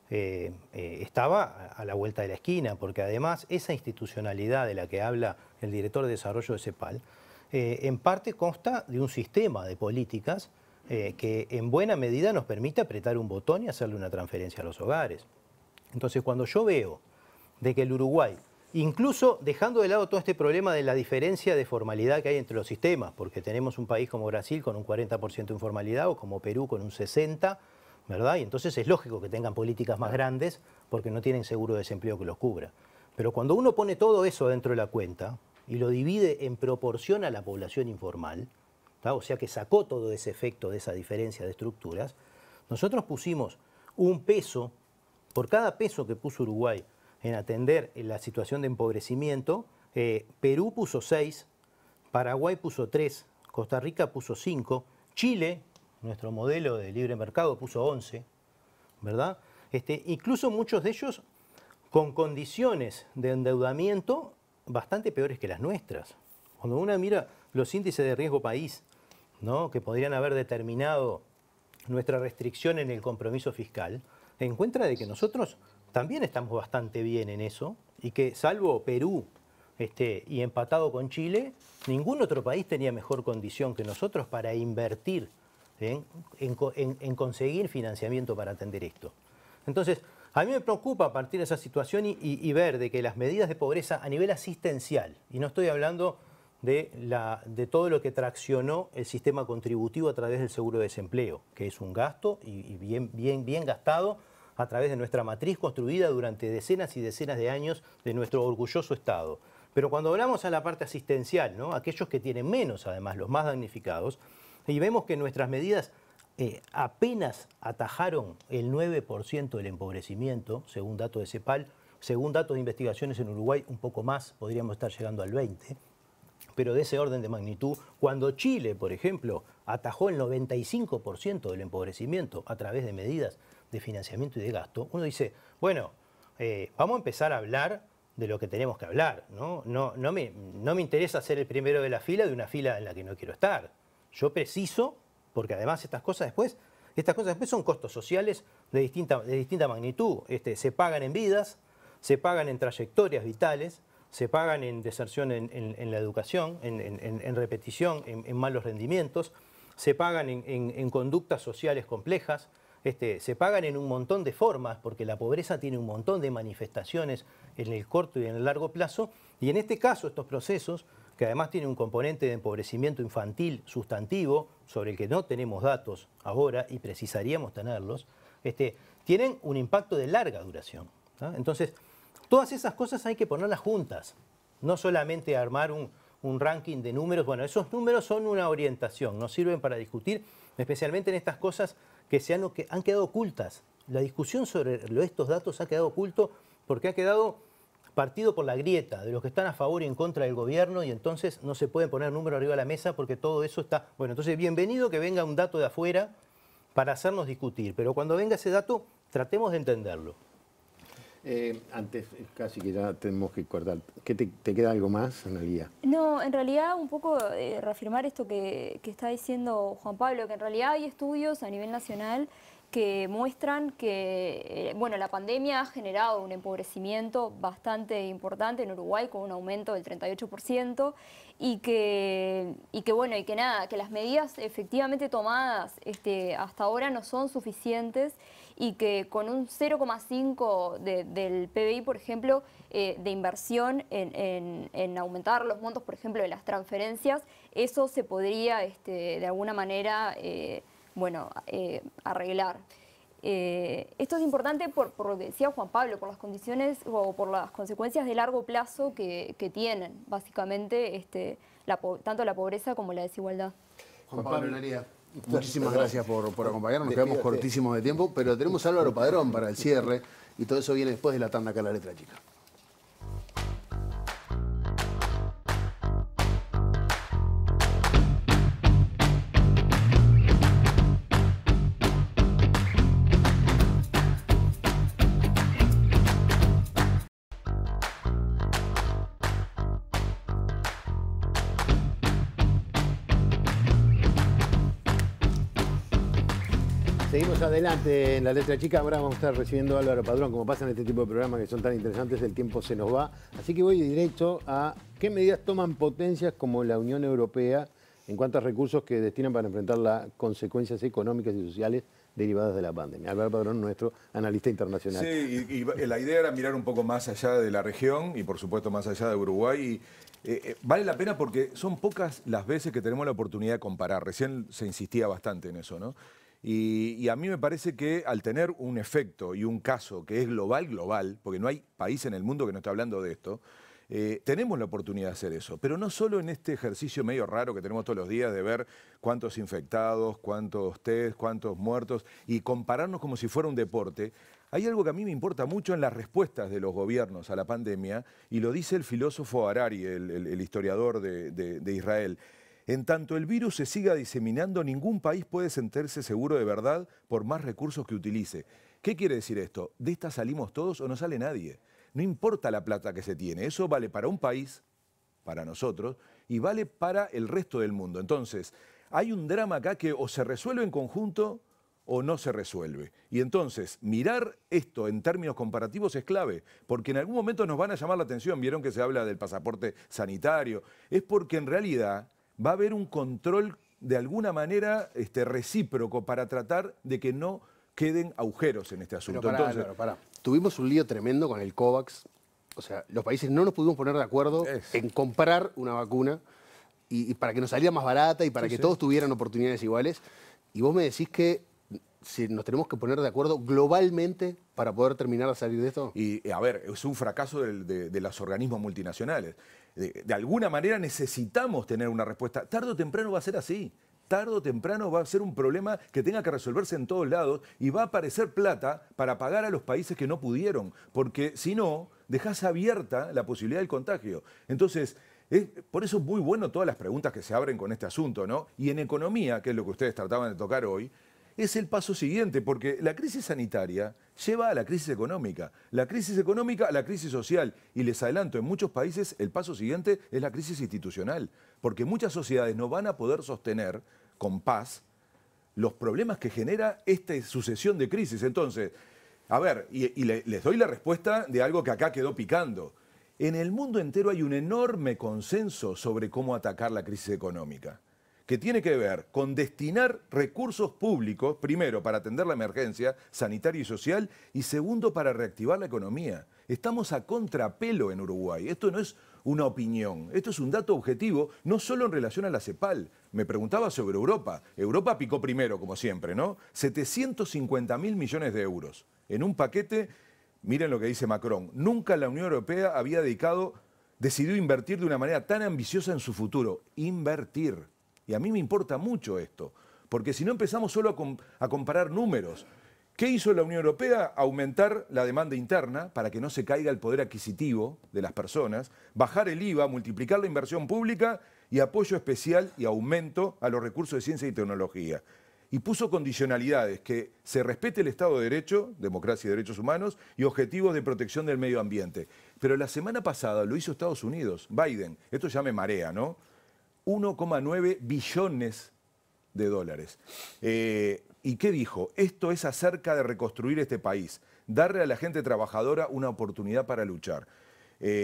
estaba a la vuelta de la esquina, porque además esa institucionalidad de la que habla el director de desarrollo de CEPAL en parte consta de un sistema de políticas que en buena medida nos permite apretar un botón y hacerle una transferencia a los hogares. Entonces, cuando yo veo de que el Uruguay, incluso dejando de lado todo este problema de la diferencia de formalidad que hay entre los sistemas, porque tenemos un país como Brasil con un 40% de informalidad o como Perú con un 60%, ¿verdad? Y entonces es lógico que tengan políticas más grandes porque no tienen seguro de desempleo que los cubra. Pero cuando uno pone todo eso dentro de la cuenta y lo divide en proporción a la población informal, ¿tá? O sea que sacó todo ese efecto de esa diferencia de estructuras, nosotros pusimos un peso, por cada peso que puso Uruguay en atender la situación de empobrecimiento, Perú puso 6, Paraguay puso 3, Costa Rica puso 5, Chile, nuestro modelo de libre mercado, puso 11, ¿verdad? Incluso muchos de ellos con condiciones de endeudamiento bastante peores que las nuestras. Cuando uno mira los índices de riesgo país, ¿no?, que podrían haber determinado nuestra restricción en el compromiso fiscal, encuentra de que nosotros también estamos bastante bien en eso y que salvo Perú y empatado con Chile, ningún otro país tenía mejor condición que nosotros para invertir en conseguir financiamiento para atender esto. Entonces, a mí me preocupa a partir de esa situación y ver de que las medidas de pobreza a nivel asistencial, y no estoy hablando de todo lo que traccionó el sistema contributivo a través del seguro de desempleo, que es un gasto y bien gastado a través de nuestra matriz construida durante decenas y decenas de años de nuestro orgulloso Estado. Pero cuando hablamos a la parte asistencial, ¿no?, aquellos que tienen menos, además, los más damnificados, y vemos que nuestras medidas apenas atajaron el 9% del empobrecimiento, según datos de CEPAL, según datos de investigaciones en Uruguay, un poco más, podríamos estar llegando al 20%, pero de ese orden de magnitud, cuando Chile, por ejemplo, atajó el 95% del empobrecimiento a través de medidas de financiamiento y de gasto, uno dice, bueno, vamos a empezar a hablar de lo que tenemos que hablar, ¿no? No me interesa ser el primero de la fila de una fila en la que no quiero estar. Yo preciso porque además estas cosas después son costos sociales de distinta magnitud. Se pagan en vidas, se pagan en trayectorias vitales, se pagan en deserción en la educación, en repetición, en malos rendimientos, se pagan en conductas sociales complejas, se pagan en un montón de formas, porque la pobreza tiene un montón de manifestaciones en el corto y en el largo plazo, y en este caso estos procesos, que además tienen un componente de empobrecimiento infantil sustantivo, sobre el que no tenemos datos ahora y precisaríamos tenerlos, tienen un impacto de larga duración, ¿no? Entonces, todas esas cosas hay que ponerlas juntas, no solamente armar un ranking de números. Bueno, esos números son una orientación, nos sirven para discutir, especialmente en estas cosas que han quedado ocultas. La discusión sobre estos datos ha quedado oculto porque ha quedado partido por la grieta de los que están a favor y en contra del gobierno, y entonces no se pueden poner números arriba de la mesa porque todo eso está... Bueno, entonces bienvenido que venga un dato de afuera para hacernos discutir, pero cuando venga ese dato tratemos de entenderlo. Antes, casi que ya tenemos que cortar. ¿Qué te queda algo más, Analía? No, en realidad un poco reafirmar esto que está diciendo Juan Pablo, que en realidad hay estudios a nivel nacional que muestran que bueno, la pandemia ha generado un empobrecimiento bastante importante en Uruguay, con un aumento del 38%, y que las medidas efectivamente tomadas hasta ahora no son suficientes, y que con un 0,5 del PBI, por ejemplo, de inversión en aumentar los montos, por ejemplo, de las transferencias, eso se podría de alguna manera arreglar. Esto es importante por lo que decía Juan Pablo, por las condiciones o por las consecuencias de largo plazo que tienen, básicamente, tanto la pobreza como la desigualdad. Juan Pablo, Analía, muchísimas gracias por acompañarnos. Nos quedamos cortísimos de tiempo, pero tenemos a Álvaro Padrón para el cierre, y todo eso viene después de la tanda acá en La Letra Chica. Seguimos adelante en La Letra Chica. Ahora vamos a estar recibiendo a Álvaro Padrón. Como pasa en este tipo de programas que son tan interesantes, el tiempo se nos va. Así que voy directo a qué medidas toman potencias como la Unión Europea en cuanto a recursos que destinan para enfrentar las consecuencias económicas y sociales derivadas de la pandemia. Álvaro Padrón, nuestro analista internacional. Sí, y la idea era mirar un poco más allá de la región y por supuesto más allá de Uruguay. Vale la pena porque son pocas las veces que tenemos la oportunidad de comparar. Recién se insistía bastante en eso, ¿no? Y a mí me parece que al tener un efecto y un caso que es global, porque no hay país en el mundo que no esté hablando de esto, tenemos la oportunidad de hacer eso. Pero no solo en este ejercicio medio raro que tenemos todos los días de ver cuántos infectados, cuántos test, cuántos muertos, y compararnos como si fuera un deporte. Hay algo que a mí me importa mucho en las respuestas de los gobiernos a la pandemia, y lo dice el filósofo Harari, el historiador de Israel. En tanto el virus se siga diseminando, ningún país puede sentirse seguro de verdad por más recursos que utilice. ¿Qué quiere decir esto? ¿De esta salimos todos o no sale nadie? No importa la plata que se tiene, eso vale para un país, para nosotros, y vale para el resto del mundo. Entonces, hay un drama acá que o se resuelve en conjunto o no se resuelve. Y entonces, mirar esto en términos comparativos es clave, porque en algún momento nos van a llamar la atención. Vieron que se habla del pasaporte sanitario. Es porque en realidad va a haber un control de alguna manera recíproco para tratar de que no queden agujeros en este asunto. Pero pará. Tuvimos un lío tremendo con el COVAX. O sea, los países no nos pudimos poner de acuerdo en comprar una vacuna y para que nos saliera más barata y para que todos tuvieran oportunidades iguales. Y vos me decís que si nos tenemos que poner de acuerdo globalmente para poder terminar de salir de esto. Y a ver, es un fracaso de los organismos multinacionales. De alguna manera necesitamos tener una respuesta. Tarde o temprano va a ser así. Tarde o temprano va a ser un problema que tenga que resolverse en todos lados y va a aparecer plata para pagar a los países que no pudieron, porque si no, dejás abierta la posibilidad del contagio. Entonces, por eso es muy bueno todas las preguntas que se abren con este asunto, ¿no? Y en economía, que es lo que ustedes trataban de tocar hoy, es el paso siguiente, porque la crisis sanitaria lleva a la crisis económica a la crisis social, y les adelanto, en muchos países el paso siguiente es la crisis institucional, porque muchas sociedades no van a poder sostener con paz los problemas que genera esta sucesión de crisis. Entonces, a ver, les doy la respuesta de algo que acá quedó picando. En el mundo entero hay un enorme consenso sobre cómo atacar la crisis económica, que tiene que ver con destinar recursos públicos, primero para atender la emergencia sanitaria y social, y segundo para reactivar la economía. Estamos a contrapelo en Uruguay. Esto no es una opinión, esto es un dato objetivo, no solo en relación a la CEPAL. Me preguntaba sobre Europa. Europa picó primero, como siempre, ¿no? 750.000 millones de euros en un paquete. Miren lo que dice Macron. Nunca la Unión Europea había decidido invertir de una manera tan ambiciosa en su futuro. Invertir. Y a mí me importa mucho esto, porque si no empezamos solo a comparar números. ¿Qué hizo la Unión Europea? Aumentar la demanda interna para que no se caiga el poder adquisitivo de las personas, bajar el IVA, multiplicar la inversión pública y apoyo especial y aumento a los recursos de ciencia y tecnología. Y puso condicionalidades, que se respete el Estado de Derecho, democracia y derechos humanos, y objetivos de protección del medio ambiente. Pero la semana pasada lo hizo Estados Unidos, Biden, esto ya me marea, ¿no? 1,9 billones de dólares. ¿Y qué dijo? Esto es acerca de reconstruir este país, darle a la gente trabajadora una oportunidad para luchar.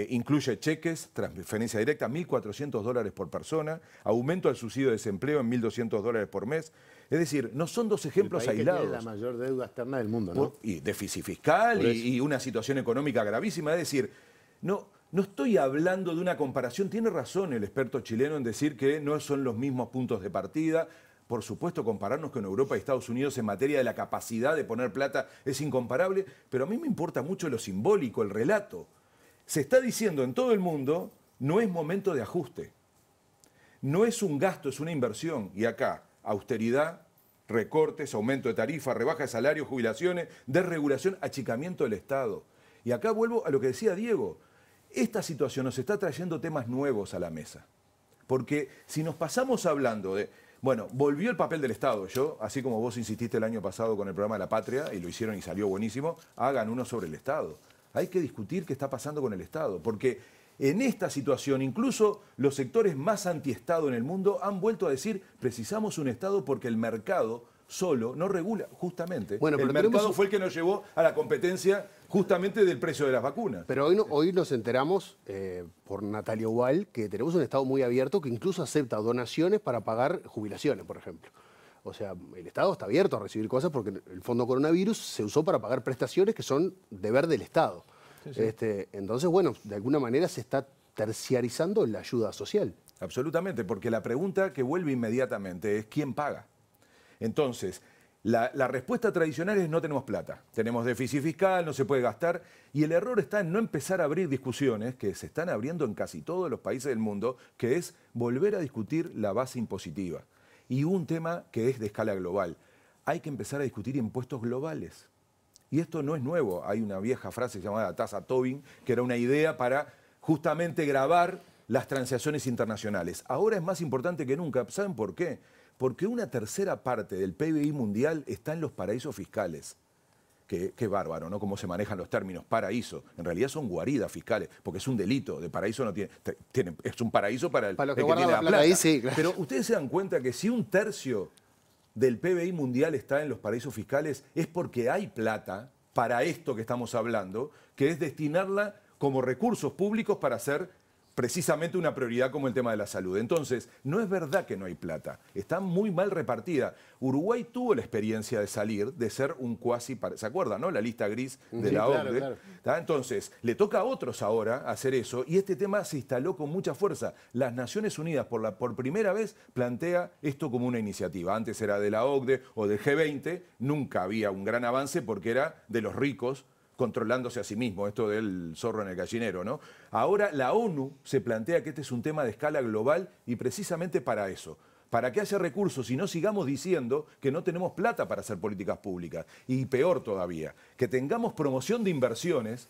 Incluye cheques, transferencia directa, $1.400 por persona, aumento al subsidio de desempleo en $1.200 por mes. Es decir, no son dos ejemplos el país aislados. que tiene la mayor deuda externa del mundo, ¿no? Y déficit fiscal y una situación económica gravísima. Es decir, no estoy hablando de una comparación. Tiene razón el experto chileno en decir que no son los mismos puntos de partida. Por supuesto, compararnos con Europa y Estados Unidos en materia de la capacidad de poner plata es incomparable, pero a mí me importa mucho lo simbólico, el relato. Se está diciendo en todo el mundo, no es momento de ajuste. No es un gasto, es una inversión. Y acá, austeridad, recortes, aumento de tarifa, rebaja de salarios, jubilaciones, desregulación, achicamiento del Estado. Y acá vuelvo a lo que decía Diego. Esta situación nos está trayendo temas nuevos a la mesa. Porque si nos pasamos hablando de... Bueno, volvió el papel del Estado. Yo, así como vos insististe el año pasado con el programa de La Patria, y lo hicieron y salió buenísimo, hagan uno sobre el Estado. Hay que discutir qué está pasando con el Estado, porque en esta situación incluso los sectores más antiestado en el mundo han vuelto a decir precisamos un Estado porque el mercado solo no regula, justamente. Bueno, el mercado fue el que nos llevó a la competencia justamente del precio de las vacunas. Pero hoy nos enteramos por Natalia Ubal que tenemos un Estado muy abierto que incluso acepta donaciones para pagar jubilaciones, por ejemplo. O sea, el Estado está abierto a recibir cosas porque el Fondo Coronavirus se usó para pagar prestaciones que son deber del Estado. Sí, sí. Entonces, bueno, de alguna manera se está terciarizando la ayuda social. Absolutamente, porque la pregunta que vuelve inmediatamente es ¿quién paga? Entonces, la respuesta tradicional es no tenemos plata, tenemos déficit fiscal, no se puede gastar, y el error está en no empezar a abrir discusiones que se están abriendo en casi todos los países del mundo, que es volver a discutir la base impositiva. Y un tema que es de escala global. Hay que empezar a discutir impuestos globales. Y esto no es nuevo. Hay una vieja frase llamada tasa Tobin, que era una idea para justamente gravar las transacciones internacionales. Ahora es más importante que nunca. ¿Saben por qué? Porque una tercera parte del PBI mundial está en los paraísos fiscales. Qué bárbaro, ¿no? Cómo se manejan los términos paraíso. En realidad son guaridas fiscales, porque es un delito. De paraíso no tiene es un paraíso para el que tiene la plata. Ahí, sí, claro. Pero ustedes se dan cuenta que si un tercio del PBI mundial está en los paraísos fiscales, es porque hay plata para esto que estamos hablando, que es destinarla como recursos públicos para hacer precisamente una prioridad como el tema de la salud. Entonces, no es verdad que no hay plata, está muy mal repartida. Uruguay tuvo la experiencia de salir, de ser un cuasi, ¿se acuerdan, no? La lista gris de la OCDE. Claro, claro. Entonces, le toca a otros ahora hacer eso, y este tema se instaló con mucha fuerza. Las Naciones Unidas, por primera vez, plantea esto como una iniciativa. Antes era de la OCDE o del G20, nunca había un gran avance porque era de los ricos, controlándose a sí mismo, esto del zorro en el gallinero, ¿no? Ahora la ONU se plantea que este es un tema de escala global y precisamente para eso, para que haya recursos y no sigamos diciendo que no tenemos plata para hacer políticas públicas. Y peor todavía, que tengamos promoción de inversiones,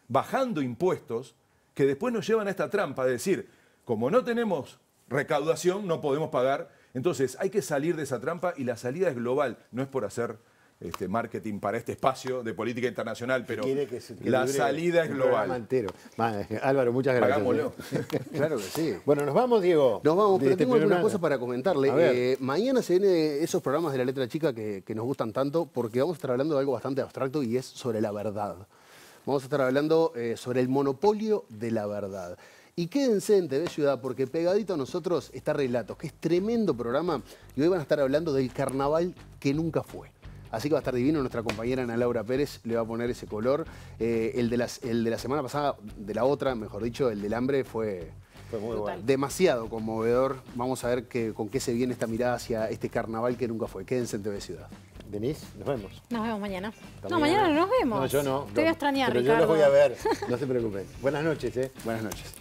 bajando impuestos, que después nos llevan a esta trampa de decir, como no tenemos recaudación, no podemos pagar. Entonces hay que salir de esa trampa y la salida es global, no es por hacer marketing para este espacio de política internacional, pero que la salida es global. Álvaro, muchas gracias. Hagámoslo. Claro que sí. Bueno, nos vamos, Diego. Nos vamos, pero De tengo algunas programa. cosas para comentarle. Mañana se vienen esos programas de la letra chica que nos gustan tanto, porque vamos a estar hablando de algo bastante abstracto y es sobre la verdad. Vamos a estar hablando sobre el monopolio de la verdad. Y quédense en TV Ciudad, porque pegadito a nosotros está Relatos, que es tremendo programa, y hoy van a estar hablando del carnaval que nunca fue. Así que va a estar divino, nuestra compañera Ana Laura Pérez le va a poner ese color. El de la semana pasada, de la otra, mejor dicho, el del hambre fue muy bueno. Demasiado conmovedor. Vamos a ver con qué se viene esta mirada hacia este carnaval que nunca fue. Quédense en TV Ciudad. Denise, nos vemos. Nos vemos mañana. También mañana no nos vemos. No, yo no. Te voy a extrañar, pero Ricardo. yo los voy a ver, no se preocupen. Buenas noches, Buenas noches.